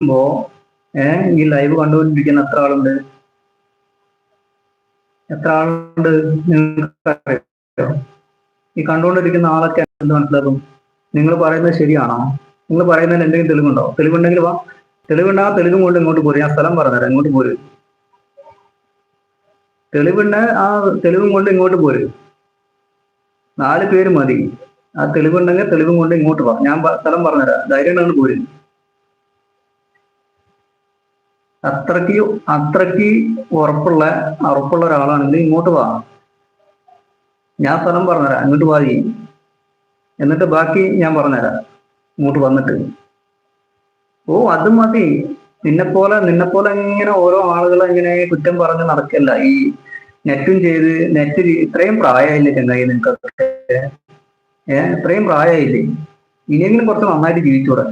ഇരിക്കുമ്പോ ഈ ലൈവ് കണ്ടുകൊണ്ടിരിക്കുന്ന എത്ര ആളുണ്ട് നിങ്ങൾക്ക്? ഈ കണ്ടുകൊണ്ടിരിക്കുന്ന ആളൊക്കെ എന്ത് മനസ്സിലാക്കും? നിങ്ങൾ പറയുന്നത് ശരിയാണോ? നിങ്ങൾ പറയുന്നതിന് എന്തെങ്കിലും തെളിവുണ്ടോ? തെളിവുണ്ടെങ്കിൽ വാ. തെളിവുണ്ട്, ആ തെളിവും കൊണ്ട് ഇങ്ങോട്ട് പോരും. ഞാൻ സ്ഥലം പറഞ്ഞുതരാം, ഇങ്ങോട്ട് പോരും. തെളിവുണ്ട്, ആ തെളിവും കൊണ്ട് ഇങ്ങോട്ട് പോരും. 4 പേര് മതി. ആ തെളിവുണ്ടെങ്കിൽ തെളിവും കൊണ്ട് ഇങ്ങോട്ട് വാ. ഞാൻ സ്ഥലം പറഞ്ഞുതരാം, ധൈര്യം ഉണ്ടെങ്കിൽ പോരും. അത്രയ്ക്ക് ഉറപ്പുള്ള ഒരാളാണെങ്കിൽ ഇങ്ങോട്ട് വാ. ഞാൻ സ്ഥലം പറഞ്ഞുതരാം, ഇങ്ങോട്ട് വാ. എന്നിട്ട് ബാക്കി ഞാൻ പറഞ്ഞുതരാം ഇങ്ങോട്ട് വന്നിട്ട്. അത് മതി. നിന്നെപ്പോലെ ഇങ്ങനെ ഓരോ ആളുകളെ ഇങ്ങനെ കുറ്റം പറഞ്ഞ് നടക്കല്ല. ഈ നെറ്റ് ഇത്രയും പ്രായമായില്ലേ ചങ്ങായി നിനക്കൊക്കെ? ഇത്രയും പ്രായമായില്ലേ? ഇനിയെങ്കിലും കുറച്ച് നന്നായിട്ട് ജീവിച്ചൂടെ?